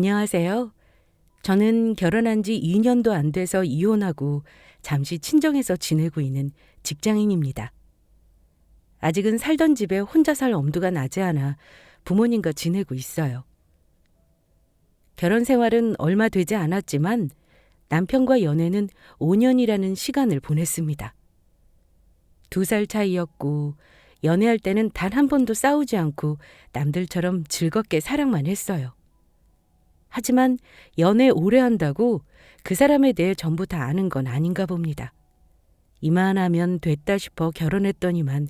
안녕하세요. 저는 결혼한 지 2년도 안 돼서 이혼하고 잠시 친정에서 지내고 있는 직장인입니다. 아직은 살던 집에 혼자 살 엄두가 나지 않아 부모님과 지내고 있어요. 결혼 생활은 얼마 되지 않았지만 남편과 연애는 5년이라는 시간을 보냈습니다. 2살 차이였고 연애할 때는 단 한 번도 싸우지 않고 남들처럼 즐겁게 사랑만 했어요. 하지만 연애 오래 한다고 그 사람에 대해 전부 다 아는 건 아닌가 봅니다. 이만하면 됐다 싶어 결혼했더니만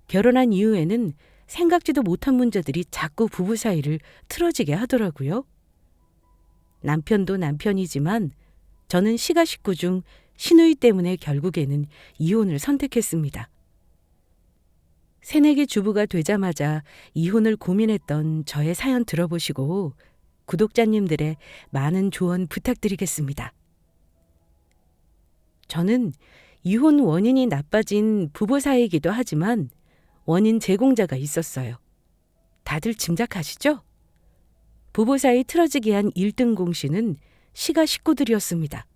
결혼한 이후에는 생각지도 못한 문제들이 자꾸 부부 사이를 틀어지게 하더라고요. 남편도 남편이지만 저는 시가 식구 중 시누이 때문에 결국에는 이혼을 선택했습니다. 새내기 주부가 되자마자 이혼을 고민했던 저의 사연 들어보시고 구독자님들의 많은 조언 부탁드리겠습니다. 저는 이혼 원인이 나빠진 부부 사이이기도 하지만 원인 제공자가 있었어요. 다들 짐작하시죠? 부부 사이 틀어지게 한 1등 공신은 시가 식구들이었습니다.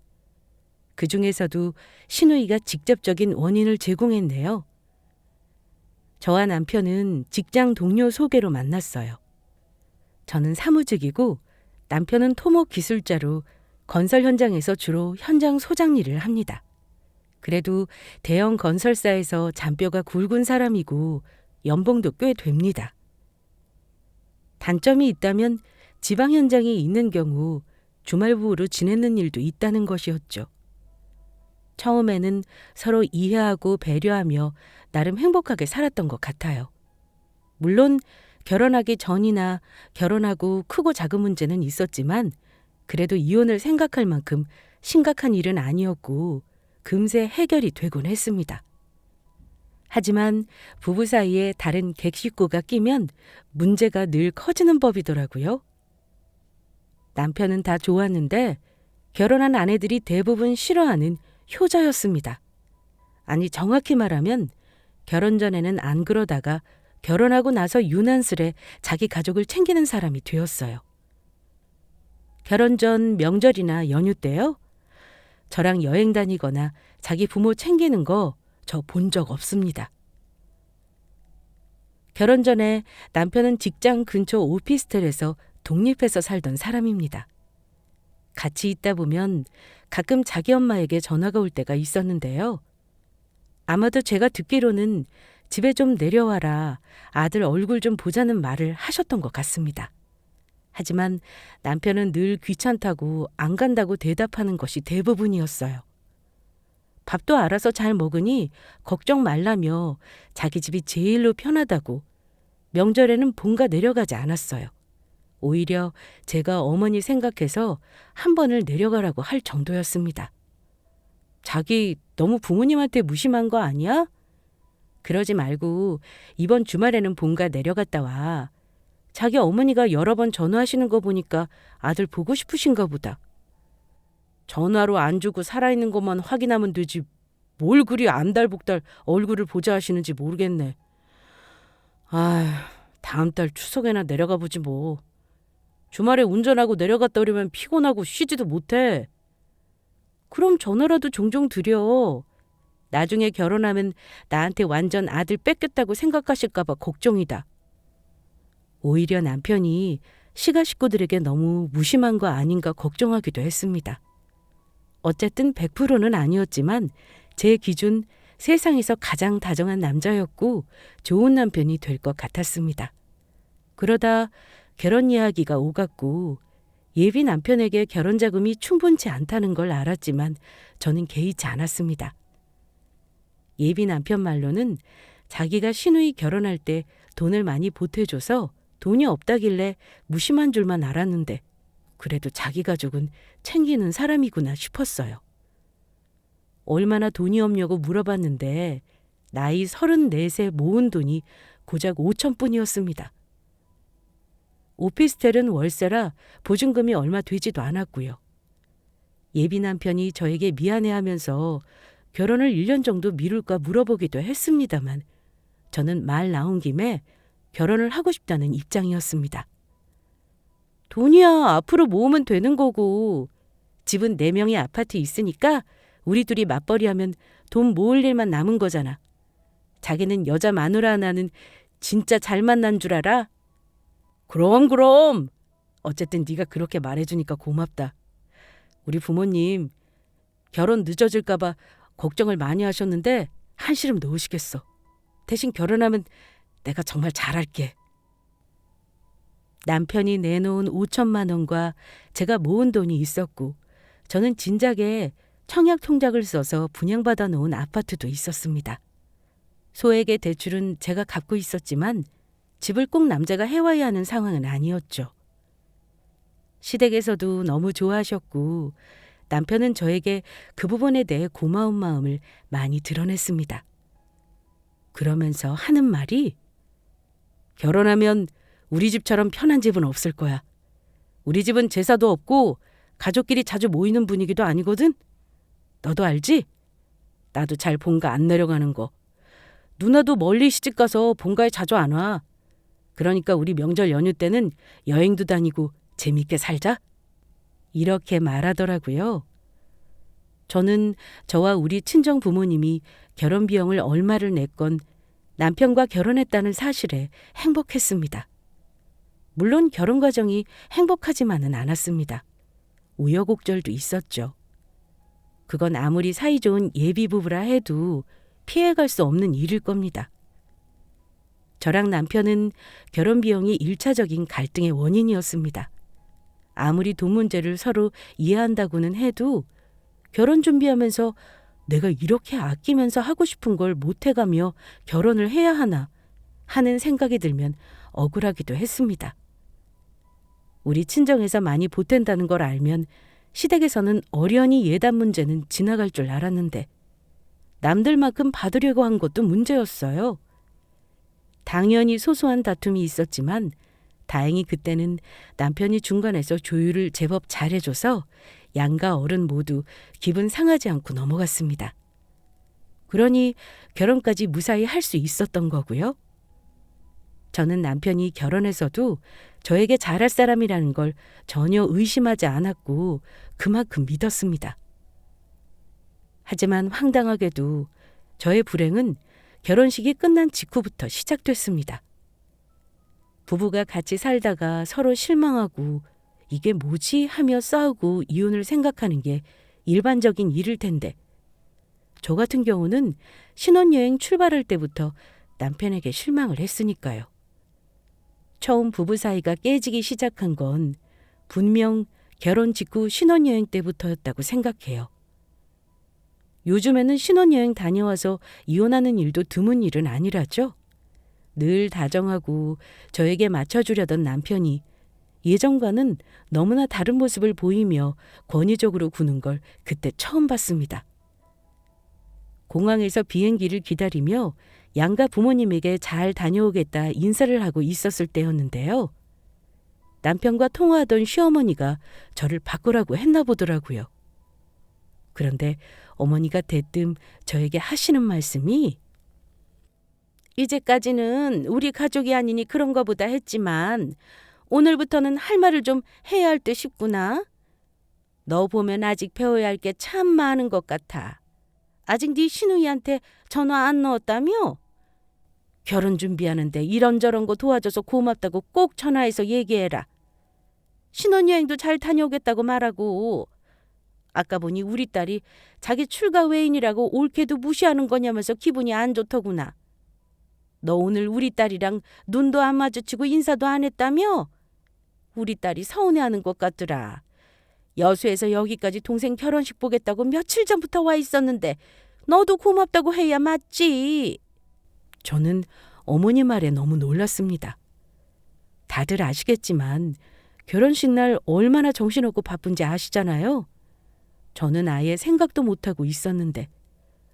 그 중에서도 시누이가 직접적인 원인을 제공했네요. 저와 남편은 직장 동료 소개로 만났어요. 저는 사무직이고 남편은 토목 기술자로 건설 현장에서 주로 현장 소장 일을 합니다. 그래도 대형 건설사에서 잔뼈가 굵은 사람이고 연봉도 꽤 됩니다. 단점이 있다면 지방 현장에 있는 경우 주말부부로 지내는 일도 있다는 것이었죠. 처음에는 서로 이해하고 배려하며 나름 행복하게 살았던 것 같아요. 물론 결혼하기 전이나 결혼하고 크고 작은 문제는 있었지만 그래도 이혼을 생각할 만큼 심각한 일은 아니었고 금세 해결이 되곤 했습니다. 하지만 부부 사이에 다른 객식구가 끼면 문제가 늘 커지는 법이더라고요. 남편은 다 좋았는데 결혼한 아내들이 대부분 싫어하는 효자였습니다. 아니 정확히 말하면 결혼 전에는 안 그러다가 결혼하고 나서 유난스레 자기 가족을 챙기는 사람이 되었어요. 결혼 전 명절이나 연휴 때요. 저랑 여행 다니거나 자기 부모 챙기는 거 저 본 적 없습니다. 결혼 전에 남편은 직장 근처 오피스텔에서 독립해서 살던 사람입니다. 같이 있다 보면 가끔 자기 엄마에게 전화가 올 때가 있었는데요. 아마도 제가 듣기로는 집에 좀 내려와라, 아들 얼굴 좀 보자는 말을 하셨던 것 같습니다. 하지만 남편은 늘 귀찮다고 안 간다고 대답하는 것이 대부분이었어요. 밥도 알아서 잘 먹으니 걱정 말라며 자기 집이 제일로 편하다고 명절에는 본가 내려가지 않았어요. 오히려 제가 어머니 생각해서 한 번을 내려가라고 할 정도였습니다. 자기 너무 부모님한테 무심한 거 아니야? 그러지 말고 이번 주말에는 본가 내려갔다 와. 자기 어머니가 여러 번 전화하시는 거 보니까 아들 보고 싶으신가 보다. 전화로 안 주고 살아있는 것만 확인하면 되지 뭘 그리 안달복달 얼굴을 보자 하시는지 모르겠네. 아휴, 다음 달 추석에나 내려가 보지 뭐. 주말에 운전하고 내려갔다 오려면 피곤하고 쉬지도 못해. 그럼 전화라도 종종 드려. 나중에 결혼하면 나한테 완전 아들 뺏겼다고 생각하실까 봐 걱정이다. 오히려 남편이 시가 식구들에게 너무 무심한 거 아닌가 걱정하기도 했습니다. 어쨌든 100%는 아니었지만 제 기준 세상에서 가장 다정한 남자였고 좋은 남편이 될 것 같았습니다. 그러다 결혼 이야기가 오갔고 예비 남편에게 결혼 자금이 충분치 않다는 걸 알았지만 저는 개의치 않았습니다. 예비 남편 말로는 자기가 시누이 결혼할 때 돈을 많이 보태줘서 돈이 없다길래 무심한 줄만 알았는데 그래도 자기 가족은 챙기는 사람이구나 싶었어요. 얼마나 돈이 없냐고 물어봤는데 나이 34세 모은 돈이 고작 5천뿐이었습니다. 오피스텔은 월세라 보증금이 얼마 되지도 않았고요. 예비 남편이 저에게 미안해하면서 결혼을 1년 정도 미룰까 물어보기도 했습니다만 저는 말 나온 김에 결혼을 하고 싶다는 입장이었습니다. 돈이야 앞으로 모으면 되는 거고. 집은 4명이 아파트 있으니까 우리 둘이 맞벌이하면 돈 모을 일만 남은 거잖아. 자기는 여자 마누라 하나는 진짜 잘 만난 줄 알아? 그럼. 어쨌든 네가 그렇게 말해주니까 고맙다. 우리 부모님 결혼 늦어질까 봐 걱정을 많이 하셨는데 한시름 놓으시겠어. 대신 결혼하면 내가 정말 잘할게. 남편이 내놓은 5천만 원과 제가 모은 돈이 있었고 저는 진작에 청약 통장을 써서 분양받아 놓은 아파트도 있었습니다. 소액의 대출은 제가 갚고 있었지만 집을 꼭 남자가 해와야 하는 상황은 아니었죠. 시댁에서도 너무 좋아하셨고 남편은 저에게 그 부분에 대해 고마운 마음을 많이 드러냈습니다. 그러면서 하는 말이 결혼하면 우리 집처럼 편한 집은 없을 거야. 우리 집은 제사도 없고 가족끼리 자주 모이는 분위기도 아니거든. 너도 알지? 나도 잘 본가 안 내려가는 거. 누나도 멀리 시집가서 본가에 자주 안 와. 그러니까 우리 명절 연휴 때는 여행도 다니고 재밌게 살자. 이렇게 말하더라고요. 저는 저와 우리 친정 부모님이 결혼 비용을 얼마를 냈건 남편과 결혼했다는 사실에 행복했습니다. 물론 결혼 과정이 행복하지만은 않았습니다. 우여곡절도 있었죠. 그건 아무리 사이좋은 예비부부라 해도 피해갈 수 없는 일일 겁니다. 저랑 남편은 결혼 비용이 1차적인 갈등의 원인이었습니다. 아무리 돈 문제를 서로 이해한다고는 해도 결혼 준비하면서 내가 이렇게 아끼면서 하고 싶은 걸 못해가며 결혼을 해야 하나 하는 생각이 들면 억울하기도 했습니다. 우리 친정에서 많이 보탠다는 걸 알면 시댁에서는 어련히 예단 문제는 지나갈 줄 알았는데 남들만큼 받으려고 한 것도 문제였어요. 당연히 소소한 다툼이 있었지만 다행히 그때는 남편이 중간에서 조율을 제법 잘해줘서 양가 어른 모두 기분 상하지 않고 넘어갔습니다. 그러니 결혼까지 무사히 할 수 있었던 거고요. 저는 남편이 결혼해서도 저에게 잘할 사람이라는 걸 전혀 의심하지 않았고 그만큼 믿었습니다. 하지만 황당하게도 저의 불행은 결혼식이 끝난 직후부터 시작됐습니다. 부부가 같이 살다가 서로 실망하고 이게 뭐지 하며 싸우고 이혼을 생각하는 게 일반적인 일일 텐데 저 같은 경우는 신혼여행 출발할 때부터 남편에게 실망을 했으니까요. 처음 부부 사이가 깨지기 시작한 건 분명 결혼 직후 신혼여행 때부터였다고 생각해요. 요즘에는 신혼여행 다녀와서 이혼하는 일도 드문 일은 아니라죠. 늘 다정하고 저에게 맞춰주려던 남편이 예전과는 너무나 다른 모습을 보이며 권위적으로 구는 걸 그때 처음 봤습니다. 공항에서 비행기를 기다리며 양가 부모님에게 잘 다녀오겠다 인사를 하고 있었을 때였는데요. 남편과 통화하던 시어머니가 저를 바꾸라고 했나 보더라고요. 그런데 어머니가 대뜸 저에게 하시는 말씀이 이제까지는 우리 가족이 아니니 그런가 보다 했지만 오늘부터는 할 말을 좀 해야 할 듯 싶구나. 너 보면 아직 배워야 할 게 참 많은 것 같아. 아직 네 시누이한테 전화 안 넣었다며? 결혼 준비하는데 이런저런 거 도와줘서 고맙다고 꼭 전화해서 얘기해라. 신혼여행도 잘 다녀오겠다고 말하고. 아까 보니 우리 딸이 자기 출가 외인이라고 옳게도 무시하는 거냐면서 기분이 안 좋더구나. 너 오늘 우리 딸이랑 눈도 안 마주치고 인사도 안 했다며? 우리 딸이 서운해하는 것 같더라. 여수에서 여기까지 동생 결혼식 보겠다고 며칠 전부터 와 있었는데 너도 고맙다고 해야 맞지. 저는 어머니 말에 너무 놀랐습니다. 다들 아시겠지만 결혼식 날 얼마나 정신없고 바쁜지 아시잖아요. 저는 아예 생각도 못하고 있었는데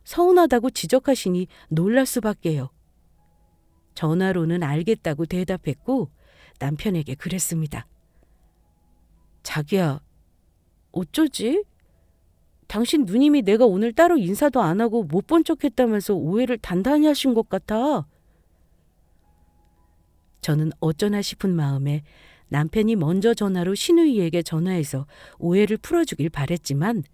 서운하다고 지적하시니 놀랄 수밖에요. 전화로는 알겠다고 대답했고 남편에게 그랬습니다. 자기야, 어쩌지? 당신 누님이 내가 오늘 따로 인사도 안 하고 못 본 척했다면서 오해를 단단히 하신 것 같아. 저는 어쩌나 싶은 마음에 남편이 먼저 전화로 신우이에게 전화해서 오해를 풀어주길 바랬지만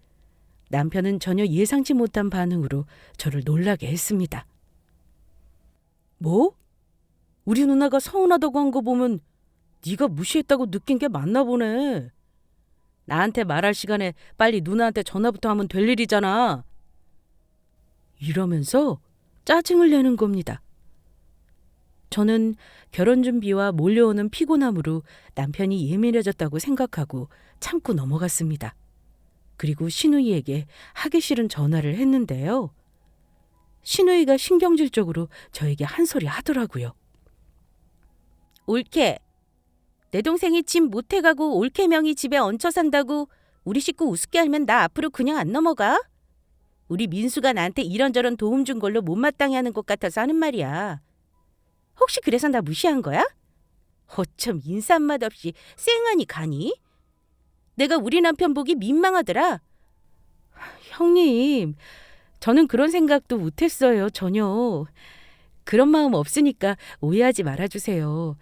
남편은 전혀 예상치 못한 반응으로 저를 놀라게 했습니다. 뭐? 우리 누나가 서운하다고 한 거 보면 네가 무시했다고 느낀 게 맞나 보네. 나한테 말할 시간에 빨리 누나한테 전화부터 하면 될 일이잖아. 이러면서 짜증을 내는 겁니다. 저는 결혼 준비와 몰려오는 피곤함으로 남편이 예민해졌다고 생각하고 참고 넘어갔습니다. 그리고 신우이에게 하기 싫은 전화를 했는데요. 신우이가 신경질적으로 저에게 한 소리 하더라고요. 올케, 내 동생이 집 못해가고 올케 명이 집에 얹혀 산다고 우리 식구 우습게 알면 나 앞으로 그냥 안 넘어가? 우리 민수가 나한테 이런저런 도움 준 걸로 못마땅해 하는 것 같아서 하는 말이야. 혹시 그래서 나 무시한 거야? 어쩜 인사 한마디 없이 쌩하니 가니? 내가 우리 남편 보기 민망하더라. 형님, 저는 그런 생각도 못했어요. 전혀. 그런 마음 없으니까 오해하지 말아주세요.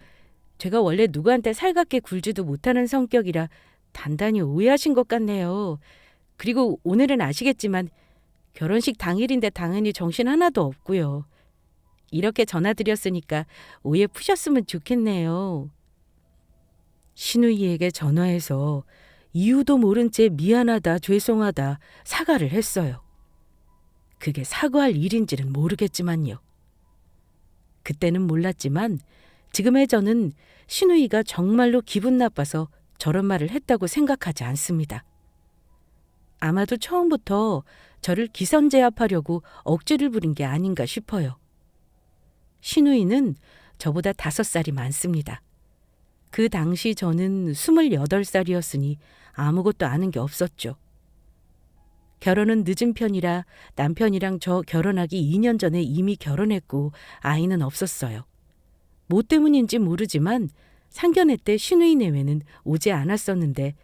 제가 원래 누구한테 살갑게 굴지도 못하는 성격이라 단단히 오해하신 것 같네요. 그리고 오늘은 아시겠지만 결혼식 당일인데 당연히 정신 하나도 없고요. 이렇게 전화드렸으니까 오해 푸셨으면 좋겠네요. 신우이에게 전화해서 이유도 모른 채 미안하다, 죄송하다, 사과를 했어요. 그게 사과할 일인지는 모르겠지만요. 그때는 몰랐지만 지금의 저는 신우이가 정말로 기분 나빠서 저런 말을 했다고 생각하지 않습니다. 아마도 처음부터 저를 기선제압하려고 억지를 부린 게 아닌가 싶어요. 신우이는 저보다 5살이 많습니다. 그 당시 저는 28살이었으니 아무것도 아는 게 없었죠. 결혼은 늦은 편이라 남편이랑 저 결혼하기 2년 전에 이미 결혼했고 아이는 없었어요. 뭐 때문인지 모르지만 상견례 때 신우이 내외는 오지 않았었는데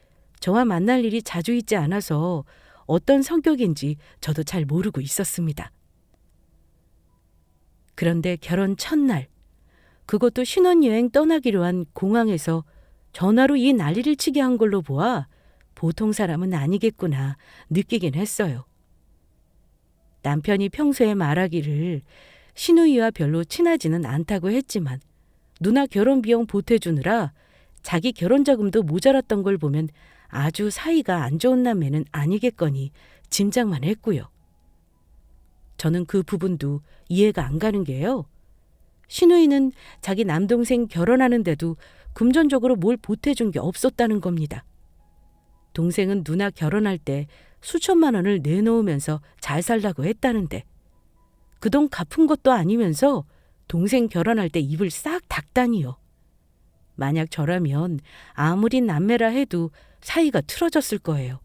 저와 만날 일이 자주 있지 않아서 어떤 성격인지 저도 잘 모르고 있었습니다. 그런데 결혼 첫날, 그것도 신혼여행 떠나기로 한 공항에서 전화로 이 난리를 치게 한 걸로 보아 보통 사람은 아니겠구나 느끼긴 했어요. 남편이 평소에 말하기를 신우이와 별로 친하지는 않다고 했지만 누나 결혼 비용 보태주느라 자기 결혼 자금도 모자랐던 걸 보면 아주 사이가 안 좋은 남매는 아니겠거니 짐작만 했고요. 저는 그 부분도 이해가 안 가는 게요. 신우이는 자기 남동생 결혼하는데도 금전적으로 뭘 보태준 게 없었다는 겁니다. 동생은 누나 결혼할 때 수천만 원을 내놓으면서 잘 살라고 했다는데 그 돈 갚은 것도 아니면서 동생 결혼할 때 입을 싹 닫다니요. 만약 저라면 아무리 남매라 해도 사이가 틀어졌을 거예요.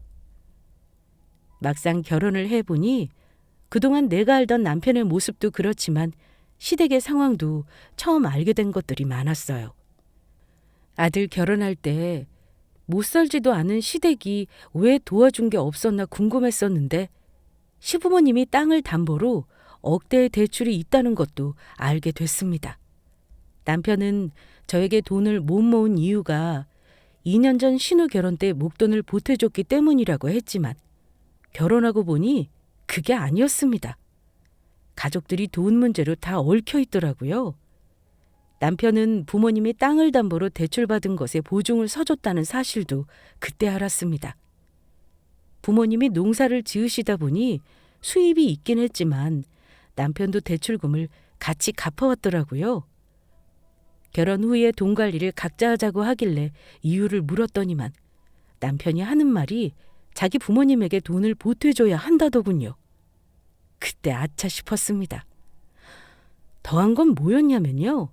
막상 결혼을 해보니 그동안 내가 알던 남편의 모습도 그렇지만 시댁의 상황도 처음 알게 된 것들이 많았어요. 아들 결혼할 때 못 살지도 않은 시댁이 왜 도와준 게 없었나 궁금했었는데 시부모님이 땅을 담보로 억대의 대출이 있다는 것도 알게 됐습니다. 남편은 저에게 돈을 못 모은 이유가 2년 전 신우 결혼 때 목돈을 보태줬기 때문이라고 했지만 결혼하고 보니 그게 아니었습니다. 가족들이 돈 문제로 다 얽혀 있더라고요. 남편은 부모님이 땅을 담보로 대출받은 것에 보증을 서줬다는 사실도 그때 알았습니다. 부모님이 농사를 지으시다 보니 수입이 있긴 했지만 남편도 대출금을 같이 갚아왔더라고요. 결혼 후에 돈 관리를 각자 하자고 하길래 이유를 물었더니만 남편이 하는 말이 자기 부모님에게 돈을 보태줘야 한다더군요. 그때 아차 싶었습니다. 더한 건 뭐였냐면요.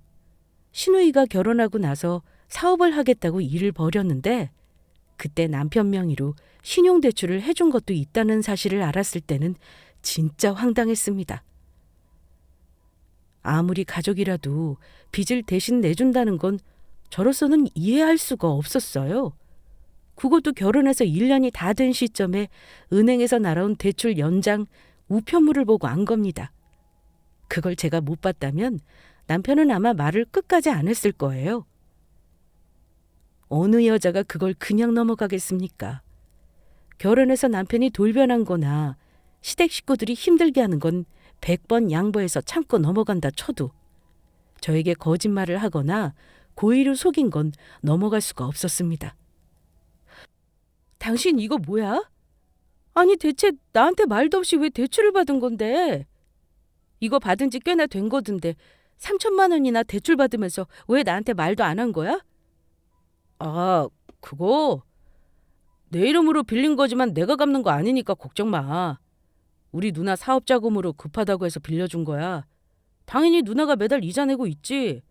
신우이가 결혼하고 나서 사업을 하겠다고 일을 벌였는데 그때 남편 명의로 신용대출을 해준 것도 있다는 사실을 알았을 때는 진짜 황당했습니다. 아무리 가족이라도 빚을 대신 내준다는 건 저로서는 이해할 수가 없었어요. 그것도 결혼해서 1년이 다 된 시점에 은행에서 날아온 대출 연장 우편물을 보고 안 겁니다. 그걸 제가 못 봤다면 남편은 아마 말을 끝까지 안 했을 거예요. 어느 여자가 그걸 그냥 넘어가겠습니까? 결혼해서 남편이 돌변한 거나 시댁 식구들이 힘들게 하는 건 100번 양보해서 참고 넘어간다 쳐도 저에게 거짓말을 하거나 고의로 속인 건 넘어갈 수가 없었습니다. 당신 이거 뭐야? 아니 대체 나한테 말도 없이 왜 대출을 받은 건데? 이거 받은 지 꽤나 된 거던데 3천만 원이나 대출 받으면서 왜 나한테 말도 안 한 거야? 아, 그거 내 이름으로 빌린 거지만 내가 갚는 거 아니니까 걱정 마. 우리 누나 사업 자금으로 급하다고 해서 빌려준 거야. 당연히 누나가 매달 이자 내고 있지.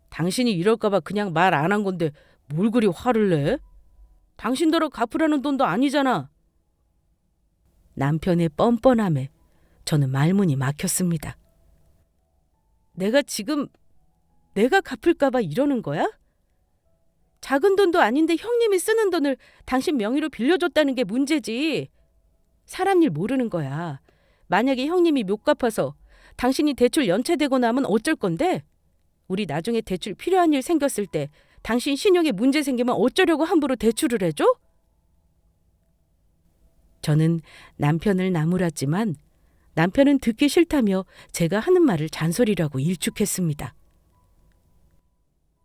당신이 이럴까 봐 그냥 말 안 한 건데 뭘 그리 화를 내? 당신더러 갚으라는 돈도 아니잖아. 남편의 뻔뻔함에 저는 말문이 막혔습니다. 내가 갚을까 봐 이러는 거야? 작은 돈도 아닌데 형님이 쓰는 돈을 당신 명의로 빌려줬다는 게 문제지. 사람 일 모르는 거야. 만약에 형님이 못 갚아서 당신이 대출 연체되고 나면 어쩔 건데? 우리 나중에 대출 필요한 일 생겼을 때 당신 신용에 문제 생기면 어쩌려고 함부로 대출을 해줘? 저는 남편을 나무랐지만 남편은 듣기 싫다며 제가 하는 말을 잔소리라고 일축했습니다.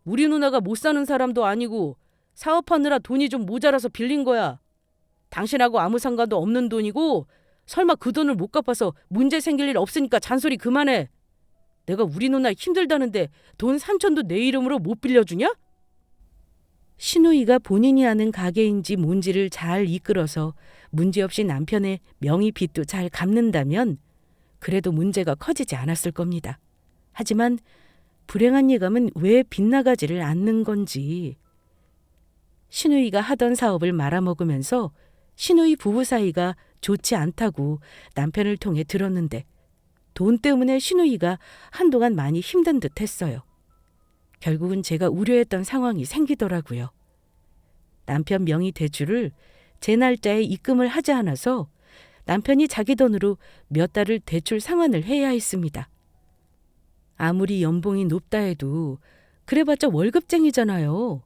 우리 누나가 못 사는 사람도 아니고 사업하느라 돈이 좀 모자라서 빌린 거야. 당신하고 아무 상관도 없는 돈이고 설마 그 돈을 못 갚아서 문제 생길 일 없으니까 잔소리 그만해. 내가 우리 누나 힘들다는데 돈 3천도 내 이름으로 못 빌려주냐? 신우이가 본인이 하는 가게인지 뭔지를 잘 이끌어서 문제없이 남편의 명의 빚도 잘 갚는다면 그래도 문제가 커지지 않았을 겁니다. 하지만 불행한 예감은 왜 빗나가지를 않는 건지. 신우이가 하던 사업을 말아먹으면서 신우이 부부 사이가 좋지 않다고 남편을 통해 들었는데 돈 때문에 신우이가 한동안 많이 힘든 듯 했어요. 결국은 제가 우려했던 상황이 생기더라고요. 남편 명의 대출을 제 날짜에 입금을 하지 않아서 남편이 자기 돈으로 몇 달을 대출 상환을 해야 했습니다. 아무리 연봉이 높다 해도 그래봤자 월급쟁이잖아요.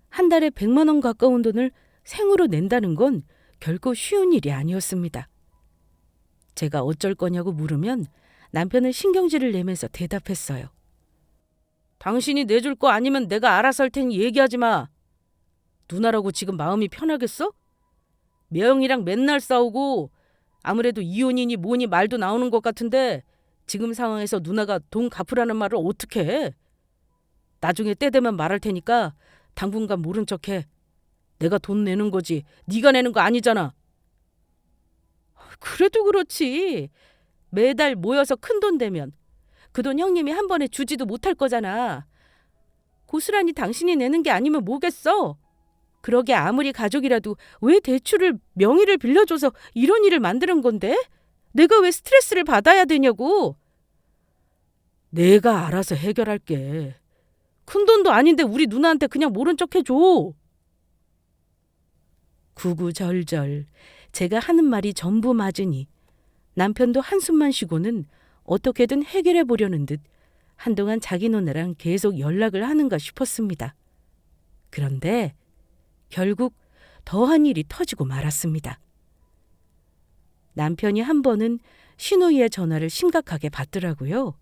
한 달에 100만 원 가까운 돈을 생으로 낸다는 건 결코 쉬운 일이 아니었습니다. 제가 어쩔 거냐고 물으면 남편은 신경질을 내면서 대답했어요. 당신이 내줄 거 아니면 내가 알아서 할 테니 얘기하지 마. 누나라고 지금 마음이 편하겠어? 매형이랑 맨날 싸우고 아무래도 이혼이니 뭐니 말도 나오는 것 같은데 지금 상황에서 누나가 돈 갚으라는 말을 어떻게 해? 나중에 때 되면 말할 테니까 당분간 모른 척해. 내가 돈 내는 거지 네가 내는 거 아니잖아. 그래도 그렇지. 매달 모여서 큰 돈 되면 그 돈 형님이 한 번에 주지도 못할 거잖아. 고스란히 당신이 내는 게 아니면 뭐겠어? 그러게 아무리 가족이라도 왜 대출을 명의를 빌려줘서 이런 일을 만드는 건데? 내가 왜 스트레스를 받아야 되냐고. 내가 알아서 해결할게. 큰 돈도 아닌데 우리 누나한테 그냥 모른 척 해줘. 구구절절 제가 하는 말이 전부 맞으니 남편도 한숨만 쉬고는 어떻게든 해결해 보려는 듯 한동안 자기 누나랑 계속 연락을 하는가 싶었습니다. 그런데 결국 더한 일이 터지고 말았습니다. 남편이 한 번은 신우이의 전화를 심각하게 받더라고요.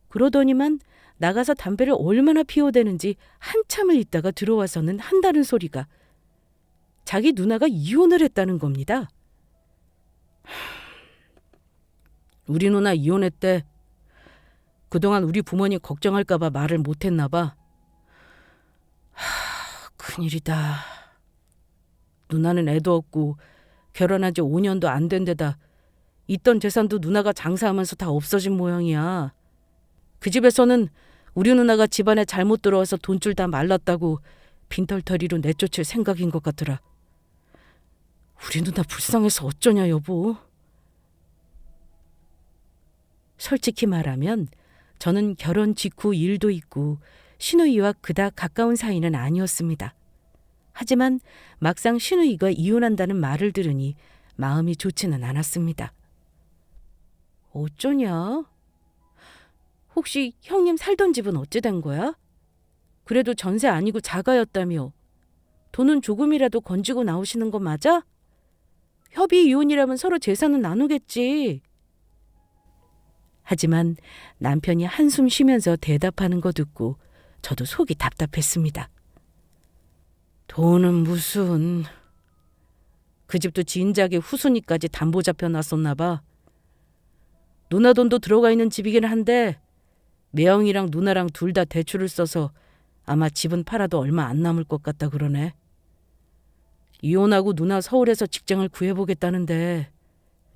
그러더니만 나가서 담배를 얼마나 피워대는지 한참을 있다가 들어와서는 한다는 소리가 자기 누나가 이혼을 했다는 겁니다. 우리 누나 이혼했대. 그동안 우리 부모님 걱정할까 봐 말을 못했나 봐. 큰일이다. 누나는 애도 없고 결혼한 지 5년도 안 된 데다 있던 재산도 누나가 장사하면서 다 없어진 모양이야. 그 집에서는 우리 누나가 집안에 잘못 들어와서 돈줄 다 말랐다고 빈털터리로 내쫓을 생각인 것 같더라. 우리 누나 불쌍해서 어쩌냐 여보. 솔직히 말하면 저는 결혼 직후 일도 있고 신우이와 그닥 가까운 사이는 아니었습니다. 하지만 막상 신우이가 이혼한다는 말을 들으니 마음이 좋지는 않았습니다. 어쩌냐? 혹시 형님 살던 집은 어찌 된 거야? 그래도 전세 아니고 자가였다며. 돈은 조금이라도 건지고 나오시는 거 맞아? 협의 이혼이라면 서로 재산은 나누겠지. 하지만 남편이 한숨 쉬면서 대답하는 거 듣고 저도 속이 답답했습니다. 돈은 무슨... 그 집도 진작에 후순위까지 담보 잡혀놨었나 봐. 누나 돈도 들어가 있는 집이긴 한데 매형이랑 누나랑 둘 다 대출을 써서 아마 집은 팔아도 얼마 안 남을 것 같다 그러네. 이혼하고 누나 서울에서 직장을 구해보겠다는데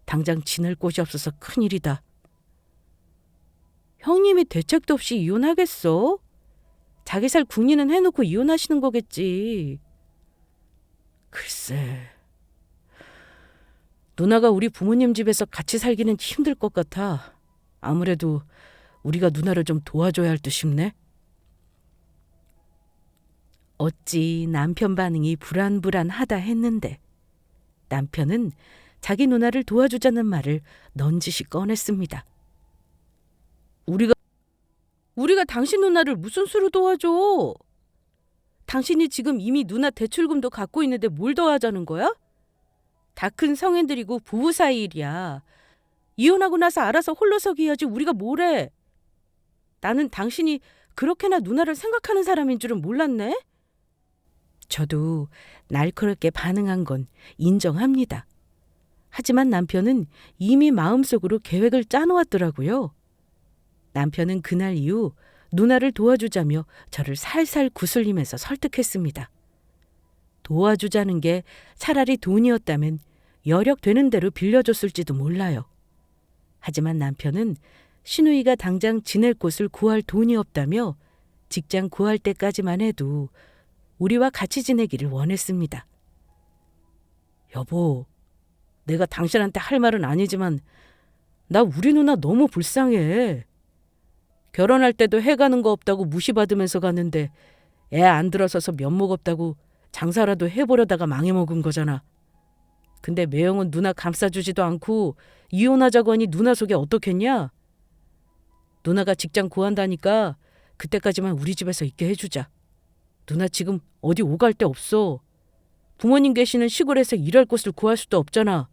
당장 지낼 곳이 없어서 큰일이다. 형님이 대책도 없이 이혼하겠어? 자기 살 궁리는 해놓고 이혼하시는 거겠지. 글쎄... 누나가 우리 부모님 집에서 같이 살기는 힘들 것 같아. 아무래도 우리가 누나를 좀 도와줘야 할 듯 싶네. 어찌 남편 반응이 불안불안하다 했는데 남편은 자기 누나를 도와주자는 말을 넌지시 꺼냈습니다. 우리가 당신 누나를 무슨 수로 도와줘? 당신이 지금 이미 누나 대출금도 갖고 있는데 뭘 더 하자는 거야? 다 큰 성인들이고 부부 사이 일이야. 이혼하고 나서 알아서 홀로서기 해야지 우리가 뭘 해. 나는 당신이 그렇게나 누나를 생각하는 사람인 줄은 몰랐네. 저도 날카롭게 반응한 건 인정합니다. 하지만 남편은 이미 마음속으로 계획을 짜놓았더라고요. 남편은 그날 이후 누나를 도와주자며 저를 살살 구슬리면서 설득했습니다. 도와주자는 게 차라리 돈이었다면 여력되는 대로 빌려줬을지도 몰라요. 하지만 남편은 신우이가 당장 지낼 곳을 구할 돈이 없다며 직장 구할 때까지만 해도 우리와 같이 지내기를 원했습니다. 여보, 내가 당신한테 할 말은 아니지만 나 우리 누나 너무 불쌍해. 결혼할 때도 해가는 거 없다고 무시받으면서 갔는데 애 안 들어서서 면목 없다고 장사라도 해보려다가 망해먹은 거잖아. 근데 매형은 누나 감싸주지도 않고 이혼하자고 하니 누나 속에 어떻겠냐? 누나가 직장 구한다니까 그때까지만 우리 집에서 있게 해주자. 누나 지금 어디 오갈 데 없어. 부모님 계시는 시골에서 일할 곳을 구할 수도 없잖아.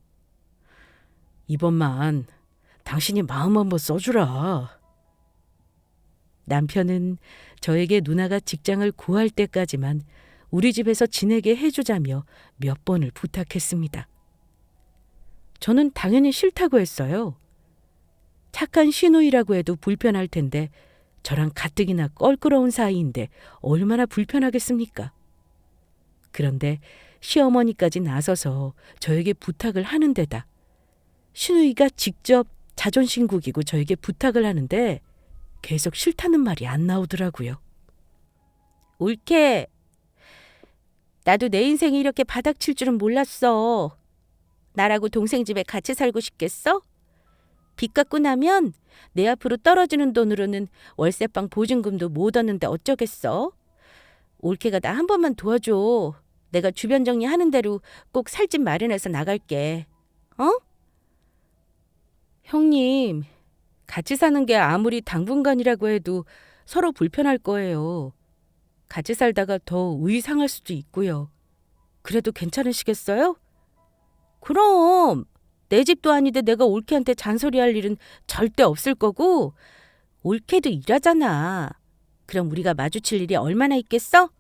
이번만 당신이 마음 한번 써주라. 남편은 저에게 누나가 직장을 구할 때까지만 우리 집에서 지내게 해주자며 몇 번을 부탁했습니다. 저는 당연히 싫다고 했어요. 착한 시누이라고 해도 불편할 텐데 저랑 가뜩이나 껄끄러운 사이인데 얼마나 불편하겠습니까? 그런데 시어머니까지 나서서 저에게 부탁을 하는 데다 시누이가 직접 자존심 구기고 저에게 부탁을 하는데 계속 싫다는 말이 안 나오더라고요. 옳게. 나도 내 인생이 이렇게 바닥칠 줄은 몰랐어. 나라고 동생 집에 같이 살고 싶겠어? 빚 갚고 나면 내 앞으로 떨어지는 돈으로는 월세방 보증금도 못 얻는데 어쩌겠어? 올케가 나 한 번만 도와줘. 내가 주변 정리하는 대로 꼭 살 집 마련해서 나갈게. 어? 형님, 같이 사는 게 아무리 당분간이라고 해도 서로 불편할 거예요. 같이 살다가 더 의이 상할 수도 있고요. 그래도 괜찮으시겠어요? 그럼 내 집도 아닌데 내가 올케한테 잔소리할 일은 절대 없을 거고 올케도 일하잖아. 그럼 우리가 마주칠 일이 얼마나 있겠어?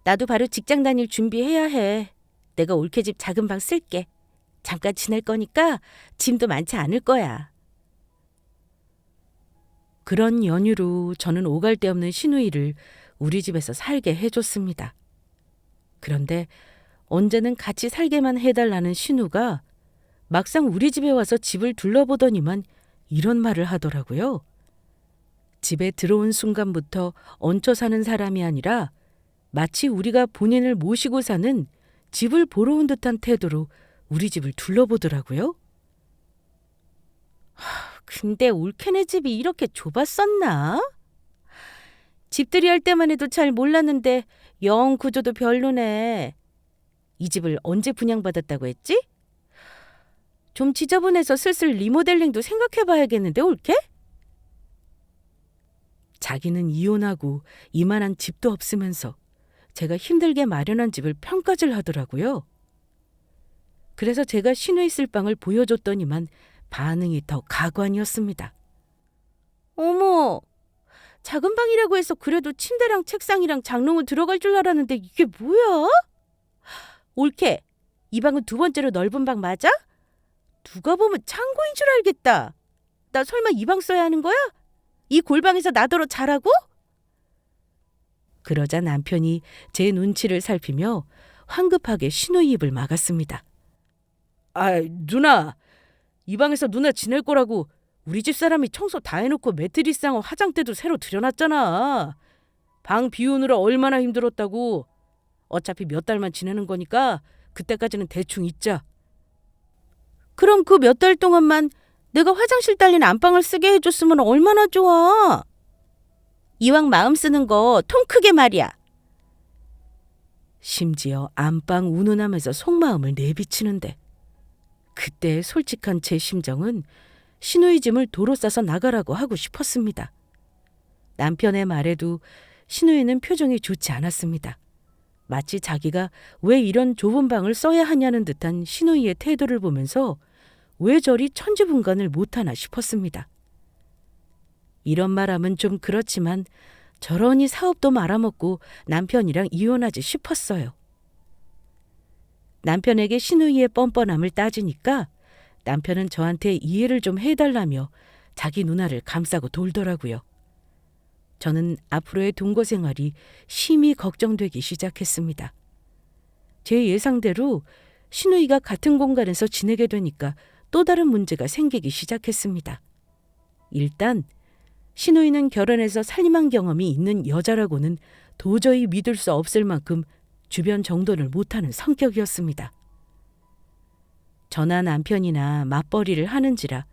나도 바로 직장 다닐 준비해야 해. 내가 올케 집 작은 방 쓸게. 잠깐 지낼 거니까 짐도 많지 않을 거야. 그런 연유로 저는 오갈 데 없는 시누이를 우리 집에서 살게 해줬습니다. 그런데 언제는 같이 살게만 해달라는 신우가 막상 우리 집에 와서 집을 둘러보더니만 이런 말을 하더라고요. 집에 들어온 순간부터 얹혀 사는 사람이 아니라 마치 우리가 본인을 모시고 사는 집을 보러 온 듯한 태도로 우리 집을 둘러보더라고요. 근데 올케네 집이 이렇게 좁았었나? 집들이 할 때만 해도 잘 몰랐는데 영 구조도 별로네. 이 집을 언제 분양받았다고 했지? 좀 지저분해서 슬슬 리모델링도 생각해봐야겠는데 올케? 자기는 이혼하고 이만한 집도 없으면서 제가 힘들게 마련한 집을 평가질 하더라고요. 그래서 제가 시누이 쓸방을 보여줬더니만 반응이 더 가관이었습니다. 어머, 작은 방이라고 해서 그래도 침대랑 책상이랑 장롱은 들어갈 줄 알았는데 이게 뭐야? 옳게, 이 방은 두 번째로 넓은 방 맞아? 누가 보면 창고인 줄 알겠다. 나 설마 이 방 써야 하는 거야? 이 골방에서 나더러 자라고? 그러자 남편이 제 눈치를 살피며 황급하게 시누이 입을 막았습니다. 아, 누나, 이 방에서 누나 지낼 거라고 우리 집 사람이 청소 다 해놓고 매트리스하고 화장대도 새로 들여놨잖아. 방 비우느라 얼마나 힘들었다고. 어차피 몇 달만 지내는 거니까 그때까지는 대충 있자. 그럼 그 몇 달 동안만 내가 화장실 딸린 안방을 쓰게 해줬으면 얼마나 좋아. 이왕 마음 쓰는 거 통 크게 말이야. 심지어 안방 운운하면서 속마음을 내비치는데 그때 솔직한 제 심정은 시누이 짐을 도로 싸서 나가라고 하고 싶었습니다. 남편의 말에도 시누이는 표정이 좋지 않았습니다. 마치 자기가 왜 이런 좁은 방을 써야 하냐는 듯한 시누이의 태도를 보면서 왜 저리 천지분간을 못하나 싶었습니다. 이런 말하면 좀 그렇지만 저러니 사업도 말아먹고 남편이랑 이혼하지 싶었어요. 남편에게 시누이의 뻔뻔함을 따지니까 남편은 저한테 이해를 좀 해달라며 자기 누나를 감싸고 돌더라고요. 저는 앞으로의 동거 생활이 심히 걱정되기 시작했습니다. 제 예상대로 시누이가 같은 공간에서 지내게 되니까 또 다른 문제가 생기기 시작했습니다. 일단 시누이는 결혼해서 살림한 경험이 있는 여자라고는 도저히 믿을 수 없을 만큼 주변 정돈을 못하는 성격이었습니다. 저나 남편이나 맞벌이를 하는지라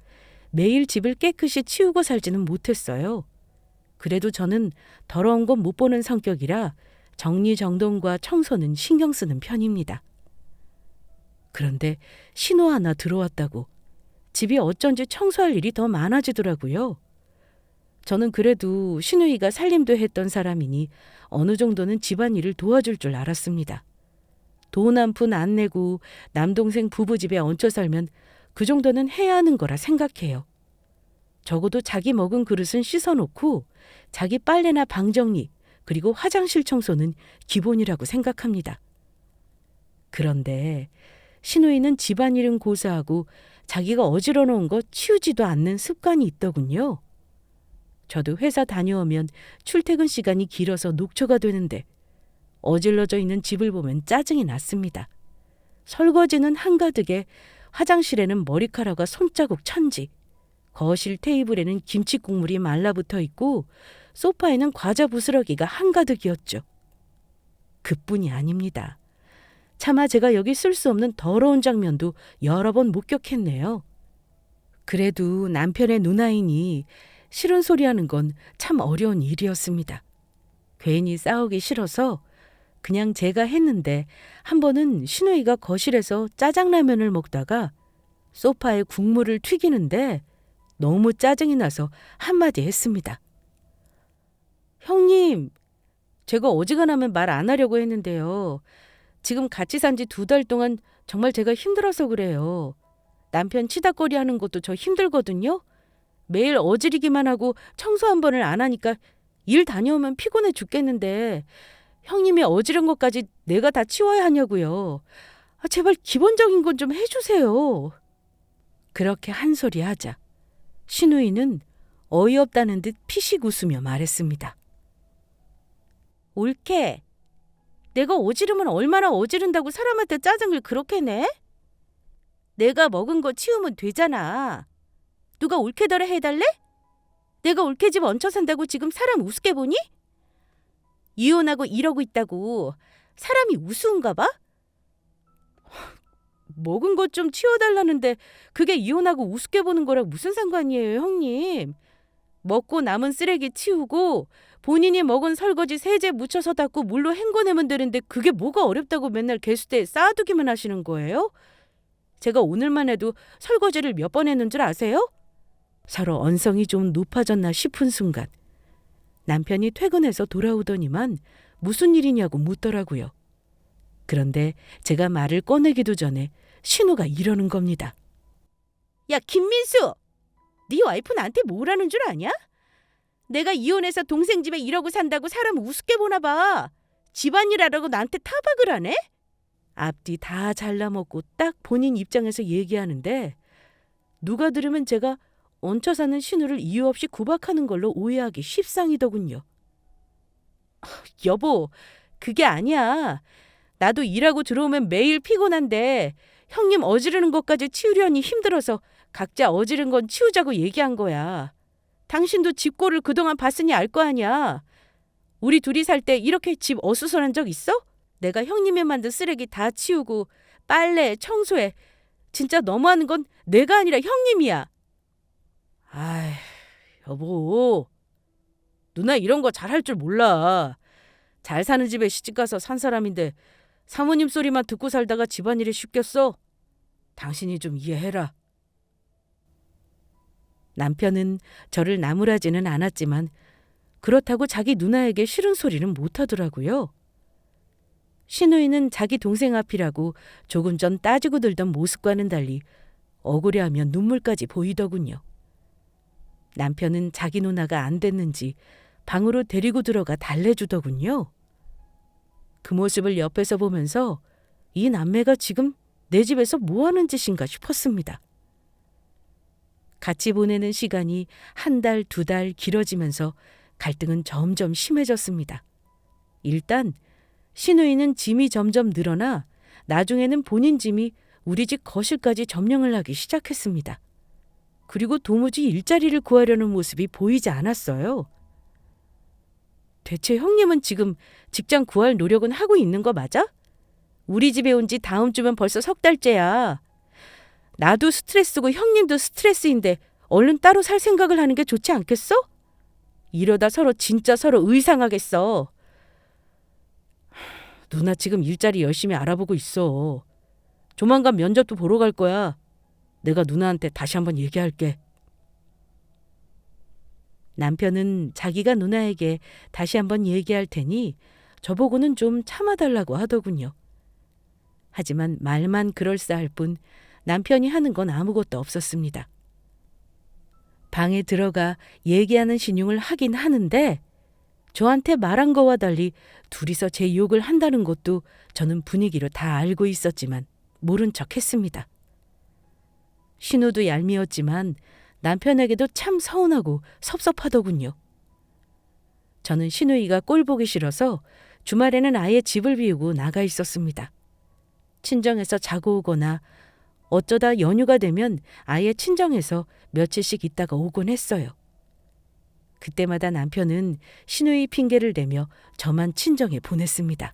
매일 집을 깨끗이 치우고 살지는 못했어요. 그래도 저는 더러운 건 못 보는 성격이라 정리정돈과 청소는 신경 쓰는 편입니다. 그런데 신호 하나 들어왔다고 집이 어쩐지 청소할 일이 더 많아지더라고요. 저는 그래도 시누이가 살림도 했던 사람이니 어느 정도는 집안일을 도와줄 줄 알았습니다. 돈 한 푼 안 내고 남동생 부부 집에 얹혀 살면 그 정도는 해야 하는 거라 생각해요. 적어도 자기 먹은 그릇은 씻어놓고 자기 빨래나 방 정리 그리고 화장실 청소는 기본이라고 생각합니다. 그런데 시누이는 집안일은 고사하고 자기가 어지러 놓은 거 치우지도 않는 습관이 있더군요. 저도 회사 다녀오면 출퇴근 시간이 길어서 녹초가 되는데 어질러져 있는 집을 보면 짜증이 났습니다. 설거지는 한가득에 화장실에는 머리카락과 손자국 천지, 거실 테이블에는 김치 국물이 말라붙어 있고 소파에는 과자 부스러기가 한가득이었죠. 그뿐이 아닙니다. 차마 제가 여기 쓸 수 없는 더러운 장면도 여러 번 목격했네요. 그래도 남편의 누나이니 싫은 소리 하는 건 참 어려운 일이었습니다. 괜히 싸우기 싫어서 그냥 제가 했는데 한 번은 시누이가 거실에서 짜장라면을 먹다가 소파에 국물을 튀기는데 너무 짜증이 나서 한마디 했습니다. 형님, 제가 어지간하면 말 안 하려고 했는데요. 지금 같이 산 지 2달 동안 정말 제가 힘들어서 그래요. 남편 치다거리 하는 것도 저 힘들거든요. 매일 어지르기만 하고 청소 한 번을 안 하니까 일 다녀오면 피곤해 죽겠는데 형님이 어지른 것까지 내가 다 치워야 하냐고요. 제발 기본적인 건 좀 해주세요. 그렇게 한 소리 하자 시누이는 어이없다는 듯 피식 웃으며 말했습니다. 옳게. 내가 어지르면 얼마나 어지른다고 사람한테 짜증을 그렇게 내? 내가 먹은 거 치우면 되잖아. 누가 올케더라 해달래? 내가 올케 집 얹혀 산다고 지금 사람 우습게 보니? 이혼하고 이러고 있다고 사람이 우스운가 봐? 먹은 것 좀 치워달라는데 그게 이혼하고 우습게 보는 거랑 무슨 상관이에요, 형님? 먹고 남은 쓰레기 치우고 본인이 먹은 설거지 세제 묻혀서 닦고 물로 헹궈내면 되는데 그게 뭐가 어렵다고 맨날 개수대에 쌓아두기만 하시는 거예요? 제가 오늘만 해도 설거지를 몇 번 했는 줄 아세요? 서로 언성이 좀 높아졌나 싶은 순간 남편이 퇴근해서 돌아오더니만 무슨 일이냐고 묻더라고요. 그런데 제가 말을 꺼내기도 전에 신우가 이러는 겁니다. 야, 김민수! 네 와이프 나한테 뭐라는 줄 아냐? 내가 이혼해서 동생 집에 이러고 산다고 사람 우습게 보나 봐. 집안일 하라고 나한테 타박을 하네? 앞뒤 다 잘라먹고 딱 본인 입장에서 얘기하는데 누가 들으면 제가 얹혀 사는 신우를 이유 없이 구박하는 걸로 오해하기 십상이더군요. 여보, 그게 아니야. 나도 일하고 들어오면 매일 피곤한데 형님 어지르는 것까지 치우려니 힘들어서 각자 어지른 건 치우자고 얘기한 거야. 당신도 집꼴을 그동안 봤으니 알 거 아니야. 우리 둘이 살 때 이렇게 집 어수선한 적 있어? 내가 형님이 만든 쓰레기 다 치우고 빨래, 청소해. 진짜 너무하는 건 내가 아니라 형님이야. 아이, 여보. 누나 이런 거 잘할 줄 몰라. 잘 사는 집에 시집가서 산 사람인데 사모님 소리만 듣고 살다가 집안일이 쉽겠어? 당신이 좀 이해해라. 남편은 저를 나무라지는 않았지만 그렇다고 자기 누나에게 싫은 소리는 못하더라고요. 신우이는 자기 동생 앞이라고 조금 전 따지고 들던 모습과는 달리 억울해하며 눈물까지 보이더군요. 남편은 자기 누나가 안 됐는지 방으로 데리고 들어가 달래주더군요. 그 모습을 옆에서 보면서 이 남매가 지금 내 집에서 뭐 하는 짓인가 싶었습니다. 같이 보내는 시간이 한 달, 두 달 길어지면서 갈등은 점점 심해졌습니다. 일단 신우이는 짐이 점점 늘어나 나중에는 본인 짐이 우리 집 거실까지 점령을 하기 시작했습니다. 그리고 도무지 일자리를 구하려는 모습이 보이지 않았어요. 대체 형님은 지금 직장 구할 노력은 하고 있는 거 맞아? 우리 집에 온 지 다음 주면 벌써 석 달째야. 나도 스트레스고 형님도 스트레스인데 얼른 따로 살 생각을 하는 게 좋지 않겠어? 이러다 진짜 서로 의상하겠어. 누나 지금 일자리 열심히 알아보고 있어. 조만간 면접도 보러 갈 거야. 내가 누나한테 다시 한번 얘기할게. 남편은 자기가 누나에게 다시 한번 얘기할 테니 저보고는 좀 참아달라고 하더군요. 하지만 말만 그럴싸할 뿐 남편이 하는 건 아무것도 없었습니다. 방에 들어가 얘기하는 신용을 하긴 하는데 저한테 말한 거와 달리 둘이서 제 욕을 한다는 것도 저는 분위기로 다 알고 있었지만 모른 척 했습니다. 신우도 얄미웠지만 남편에게도 참 서운하고 섭섭하더군요. 저는 신우이가 꼴 보기 싫어서 주말에는 아예 집을 비우고 나가 있었습니다. 친정에서 자고 오거나 어쩌다 연휴가 되면 아예 친정에서 며칠씩 있다가 오곤 했어요. 그때마다 남편은 신우이 핑계를 대며 저만 친정에 보냈습니다.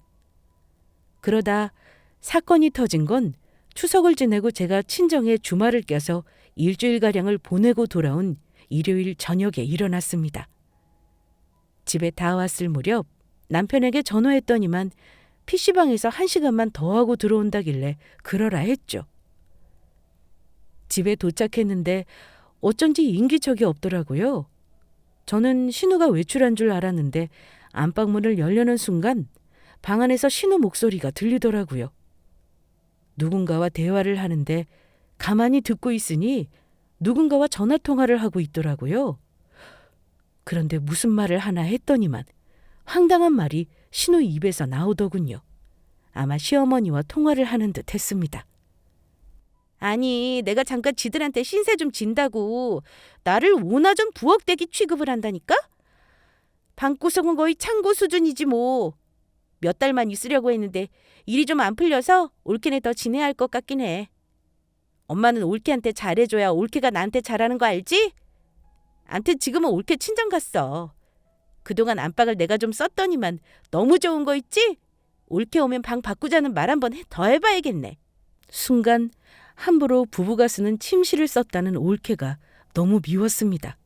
그러다 사건이 터진 건 추석을 지내고 제가 친정에 주말을 껴서 일주일가량을 보내고 돌아온 일요일 저녁에 일어났습니다. 집에 다 왔을 무렵 남편에게 전화했더니만 PC방에서 1시간만 더 하고 들어온다길래 그러라 했죠. 집에 도착했는데 어쩐지 인기척이 없더라고요. 저는 신우가 외출한 줄 알았는데 안방문을 열려는 순간 방 안에서 신우 목소리가 들리더라고요. 누군가와 대화를 하는데 가만히 듣고 있으니 누군가와 전화통화를 하고 있더라고요. 그런데 무슨 말을 하나 했더니만 황당한 말이 신우 입에서 나오더군요. 아마 시어머니와 통화를 하는 듯 했습니다. 아니, 내가 잠깐 지들한테 신세 좀 진다고 나를 오나전 부엌대기 취급을 한다니까? 방구석은 거의 창고 수준이지 뭐. 몇 달만 있으려고 했는데 일이 좀 안 풀려서 올케네 더 지내야 할 것 같긴 해. 엄마는 올케한테 잘해줘야 올케가 나한테 잘하는 거 알지? 암튼 지금은 올케 친정 갔어. 그동안 안방을 내가 좀 썼더니만 너무 좋은 거 있지? 올케 오면 방 바꾸자는 말 한번 더 해봐야겠네. 순간 함부로 부부가 쓰는 침실을 썼다는 올케가 너무 미웠습니다.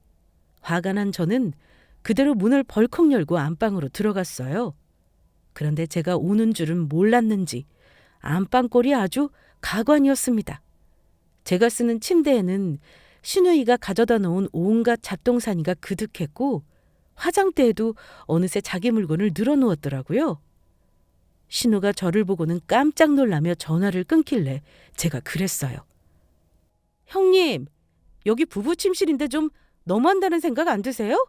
화가 난 저는 그대로 문을 벌컥 열고 안방으로 들어갔어요. 그런데 제가 오는 줄은 몰랐는지 안방꼴이 아주 가관이었습니다. 제가 쓰는 침대에는 신우이가 가져다 놓은 온갖 잡동사니가 그득했고 화장대에도 어느새 자기 물건을 늘어놓았더라고요. 신우가 저를 보고는 깜짝 놀라며 전화를 끊길래 제가 그랬어요. 형님, 여기 부부 침실인데 좀 너무한다는 생각 안 드세요?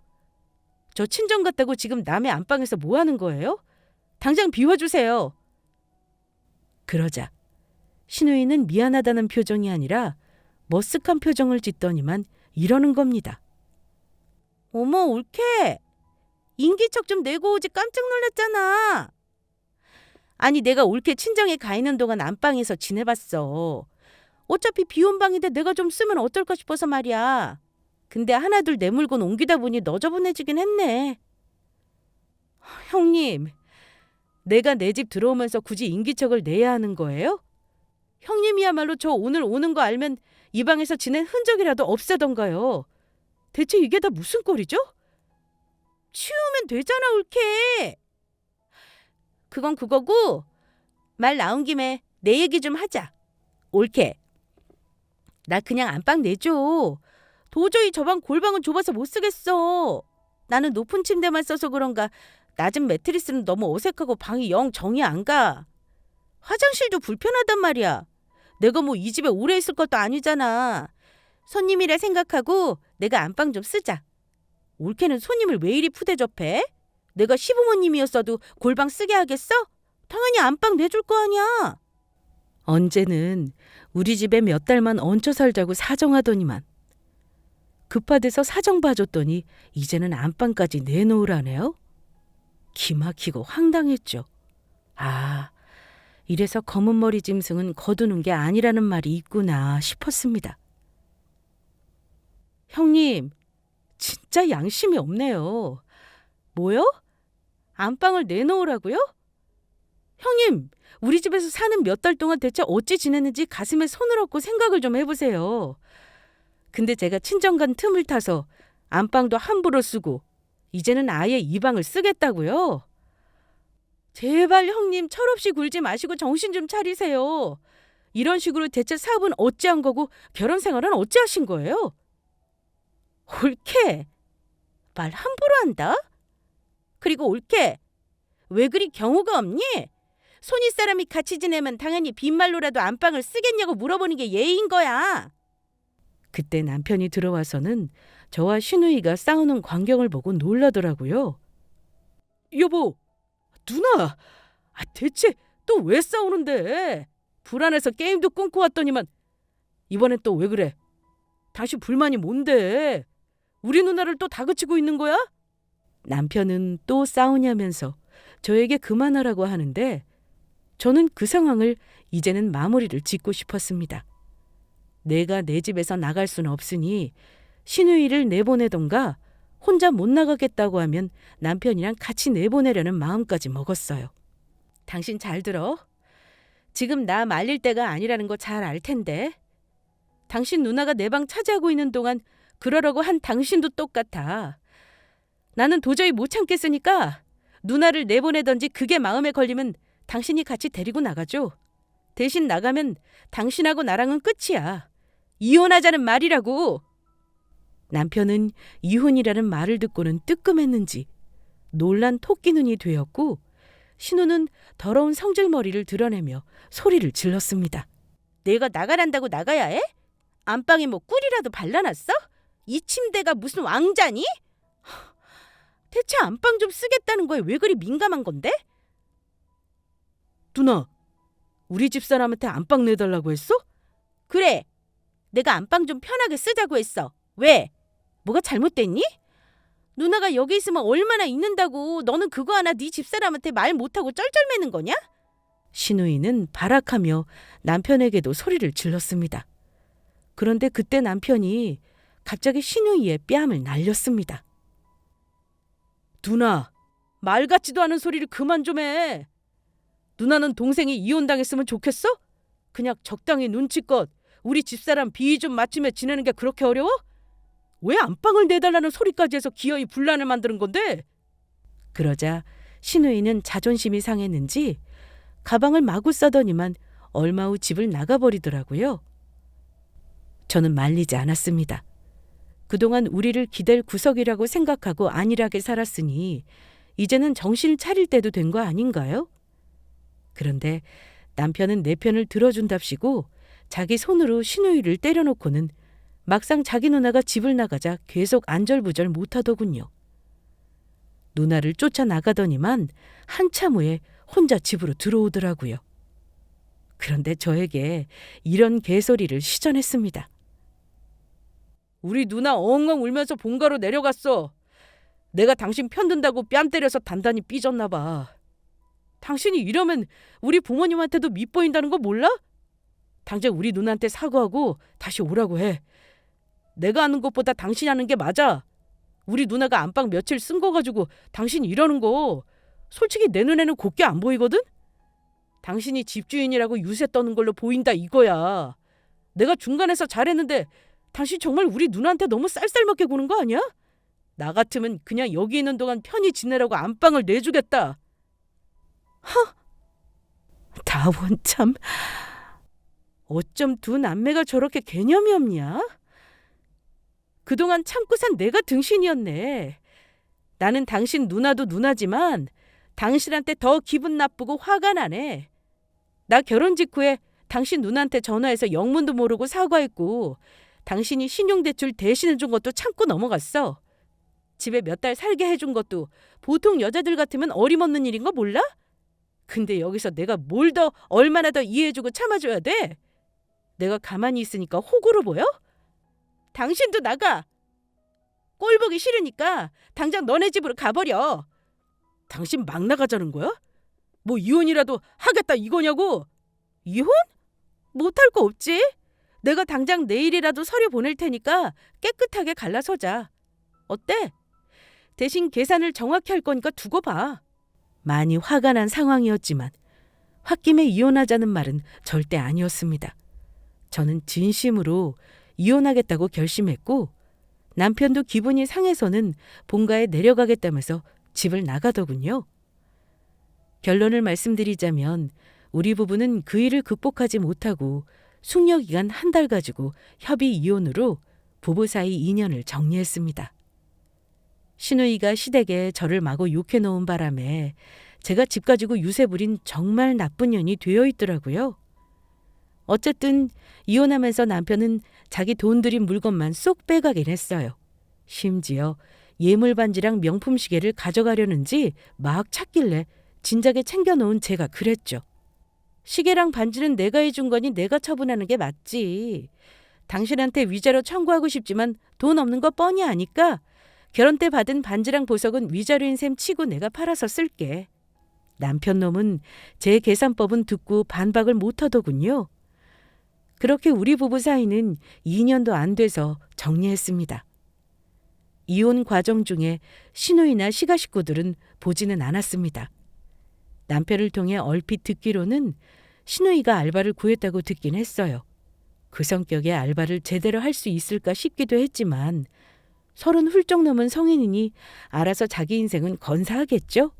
저 친정 갔다고 지금 남의 안방에서 뭐 하는 거예요? 당장 비워주세요. 그러자 신우이는 미안하다는 표정이 아니라 머쓱한 표정을 짓더니만 이러는 겁니다. 어머, 옳게. 인기척 좀 내고 오지, 깜짝 놀랐잖아. 아니, 내가 옳게 친정에 가 있는 동안 안방에서 지내봤어. 어차피 비온 방인데 내가 좀 쓰면 어떨까 싶어서 말이야. 근데 하나둘 내 물건 옮기다 보니 너저분해지긴 했네. 형님, 내가 내 집 들어오면서 굳이 인기척을 내야 하는 거예요? 형님이야말로 저 오늘 오는 거 알면 이 방에서 지낸 흔적이라도 없애던가요. 대체 이게 다 무슨 꼴이죠? 치우면 되잖아, 옳게. 그건 그거고 말 나온 김에 내 얘기 좀 하자. 옳게. 나 그냥 안방 내줘. 도저히 저 방 골방은 좁아서 못 쓰겠어. 나는 높은 침대만 써서 그런가 낮은 매트리스는 너무 어색하고 방이 영 정이 안 가. 화장실도 불편하단 말이야. 내가 뭐 이 집에 오래 있을 것도 아니잖아. 손님이라 생각하고 내가 안방 좀 쓰자. 옳게는 손님을 왜 이리 푸대접해? 내가 시부모님이었어도 골방 쓰게 하겠어? 당연히 안방 내줄 거 아니야. 언제는 우리 집에 몇 달만 얹혀 살자고 사정하더니만 급하대서 사정 봐줬더니 이제는 안방까지 내놓으라네요. 기막히고 황당했죠. 아, 이래서 검은 머리 짐승은 거두는 게 아니라는 말이 있구나 싶었습니다. 형님, 진짜 양심이 없네요. 뭐요? 안방을 내놓으라고요? 형님, 우리 집에서 사는 몇 달 동안 대체 어찌 지냈는지 가슴에 손을 얹고 생각을 좀 해보세요. 근데 제가 친정 간 틈을 타서 안방도 함부로 쓰고 이제는 아예 이 방을 쓰겠다고요? 제발 형님 철없이 굴지 마시고 정신 좀 차리세요. 이런 식으로 대체 사업은 어찌한 거고 결혼 생활은 어찌하신 거예요? 옳게. 말 함부로 한다? 그리고 옳게. 왜 그리 경우가 없니? 손윗 사람이 같이 지내면 당연히 빈말로라도 안방을 쓰겠냐고 물어보는 게 예의인 거야. 그때 남편이 들어와서는 저와 신우이가 싸우는 광경을 보고 놀라더라고요. 여보, 누나, 대체 또 왜 싸우는데? 불안해서 게임도 끊고 왔더니만 이번엔 또 왜 그래? 다시 불만이 뭔데? 우리 누나를 또 다그치고 있는 거야? 남편은 또 싸우냐면서 저에게 그만하라고 하는데 저는 그 상황을 이제는 마무리를 짓고 싶었습니다. 내가 내 집에서 나갈 수는 없으니 신우이를 내보내던가 혼자 못 나가겠다고 하면 남편이랑 같이 내보내려는 마음까지 먹었어요. 당신 잘 들어. 지금 나 말릴 때가 아니라는 거 잘 알 텐데. 당신 누나가 내 방 차지하고 있는 동안 그러려고 한 당신도 똑같아. 나는 도저히 못 참겠으니까 누나를 내보내던지 그게 마음에 걸리면 당신이 같이 데리고 나가줘. 대신 나가면 당신하고 나랑은 끝이야. 이혼하자는 말이라고. 남편은 이혼이라는 말을 듣고는 뜨끔했는지 놀란 토끼 눈이 되었고 신우는 더러운 성질머리를 드러내며 소리를 질렀습니다. 내가 나가란다고 나가야 해? 안방에 뭐 꿀이라도 발라놨어? 이 침대가 무슨 왕자니? 대체 안방 좀 쓰겠다는 거에 왜 그리 민감한 건데? 누나, 우리 집사람한테 안방 내달라고 했어? 그래, 내가 안방 좀 편하게 쓰자고 했어. 왜? 뭐가 잘못됐니? 누나가 여기 있으면 얼마나 있는다고 너는 그거 하나 네 집사람한테 말 못하고 쩔쩔매는 거냐? 신우이는 발악하며 남편에게도 소리를 질렀습니다. 그런데 그때 남편이 갑자기 신우이의 뺨을 날렸습니다. 누나, 말 같지도 않은 소리를 그만 좀 해. 누나는 동생이 이혼당했으면 좋겠어? 그냥 적당히 눈치껏 우리 집사람 비위 좀 맞추며 지내는 게 그렇게 어려워? 왜 안방을 내달라는 소리까지 해서 기어이 분란을 만드는 건데? 그러자 신우이는 자존심이 상했는지 가방을 마구 싸더니만 얼마 후 집을 나가버리더라고요. 저는 말리지 않았습니다. 그동안 우리를 기댈 구석이라고 생각하고 안일하게 살았으니 이제는 정신을 차릴 때도 된 거 아닌가요? 그런데 남편은 내 편을 들어준답시고 자기 손으로 신우이를 때려놓고는 막상 자기 누나가 집을 나가자 계속 안절부절 못하더군요. 누나를 쫓아나가더니만 한참 후에 혼자 집으로 들어오더라고요. 그런데 저에게 이런 개소리를 시전했습니다. 우리 누나 엉엉 울면서 본가로 내려갔어. 내가 당신 편든다고 뺨 때려서 단단히 삐졌나 봐. 당신이 이러면 우리 부모님한테도 밉보인다는 거 몰라? 당장 우리 누나한테 사과하고 다시 오라고 해. 내가 하는 것보다 당신이 하는 게 맞아. 우리 누나가 안방 며칠 쓴 거 가지고 당신이 이러는 거 솔직히 내 눈에는 곱게 안 보이거든? 당신이 집주인이라고 유세 떠는 걸로 보인다 이거야. 내가 중간에서 잘했는데 당신 정말 우리 누나한테 너무 쌀쌀맞게 구는 거 아니야? 나 같으면 그냥 여기 있는 동안 편히 지내라고 안방을 내주겠다. 다원 참. 어쩜 두 남매가 저렇게 개념이 없냐? 그동안 참고 산 내가 등신이었네. 나는 당신 누나도 누나지만 당신한테 더 기분 나쁘고 화가 나네. 나 결혼 직후에 당신 누나한테 전화해서 영문도 모르고 사과했고 당신이 신용대출 대신해준 것도 참고 넘어갔어. 집에 몇 달 살게 해준 것도 보통 여자들 같으면 어림없는 일인 거 몰라? 근데 여기서 내가 뭘 더 얼마나 더 이해해주고 참아줘야 돼? 내가 가만히 있으니까 호구로 보여? 당신도 나가. 꼴 보기 싫으니까 당장 너네 집으로 가버려. 당신 막 나가자는 거야? 뭐 이혼이라도 하겠다 이거냐고? 이혼? 못할 거 없지. 내가 당장 내일이라도 서류 보낼 테니까 깨끗하게 갈라서자. 어때? 대신 계산을 정확히 할 거니까 두고 봐. 많이 화가 난 상황이었지만 홧김에 이혼하자는 말은 절대 아니었습니다. 저는 진심으로 이혼하겠다고 결심했고 남편도 기분이 상해서는 본가에 내려가겠다면서 집을 나가더군요. 결론을 말씀드리자면 우리 부부는 그 일을 극복하지 못하고 숙려기간 한 달 가지고 협의 이혼으로 부부 사이 인연을 정리했습니다. 시누이가 시댁에 저를 마구 욕해놓은 바람에 제가 집 가지고 유세 부린 정말 나쁜 년이 되어 있더라고요. 어쨌든 이혼하면서 남편은 자기 돈 들인 물건만 쏙 빼가긴 했어요. 심지어 예물 반지랑 명품 시계를 가져가려는지 막 찾길래 진작에 챙겨놓은 제가 그랬죠. 시계랑 반지는 내가 해준 거니 내가 처분하는 게 맞지. 당신한테 위자료 청구하고 싶지만 돈 없는 거 뻔히 아니까 결혼 때 받은 반지랑 보석은 위자료인 셈 치고 내가 팔아서 쓸게. 남편 놈은 제 계산법은 듣고 반박을 못하더군요. 그렇게 우리 부부 사이는 2년도 안 돼서 정리했습니다. 이혼 과정 중에 시누이나 시가 식구들은 보지는 않았습니다. 남편을 통해 얼핏 듣기로는 시누이가 알바를 구했다고 듣긴 했어요. 그 성격의 알바를 제대로 할 수 있을까 싶기도 했지만 30 훌쩍 넘은 성인이니 알아서 자기 인생은 건사하겠죠?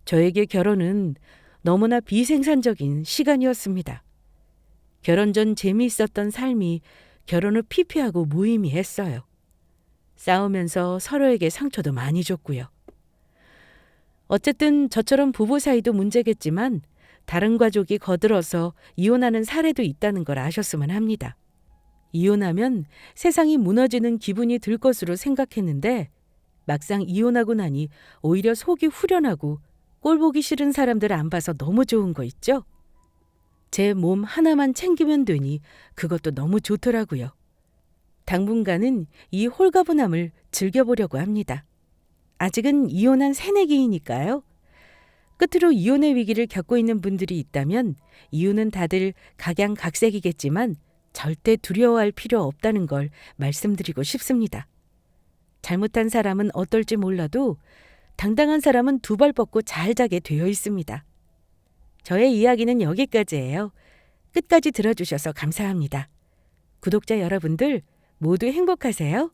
저에게 결혼은 너무나 비생산적인 시간이었습니다. 결혼 전 재미있었던 삶이 결혼 후 피폐하고 무의미했어요. 싸우면서 서로에게 상처도 많이 줬고요. 어쨌든 저처럼 부부 사이도 문제겠지만 다른 가족이 거들어서 이혼하는 사례도 있다는 걸 아셨으면 합니다. 이혼하면 세상이 무너지는 기분이 들 것으로 생각했는데 막상 이혼하고 나니 오히려 속이 후련하고 꼴 보기 싫은 사람들 안 봐서 너무 좋은 거 있죠? 제 몸 하나만 챙기면 되니 그것도 너무 좋더라고요. 당분간은 이 홀가분함을 즐겨보려고 합니다. 아직은 이혼한 새내기이니까요. 끝으로 이혼의 위기를 겪고 있는 분들이 있다면 이유는 다들 각양각색이겠지만 절대 두려워할 필요 없다는 걸 말씀드리고 싶습니다. 잘못한 사람은 어떨지 몰라도 당당한 사람은 두 발 뻗고 잘 자게 되어 있습니다. 저의 이야기는 여기까지예요. 끝까지 들어주셔서 감사합니다. 구독자 여러분들 모두 행복하세요.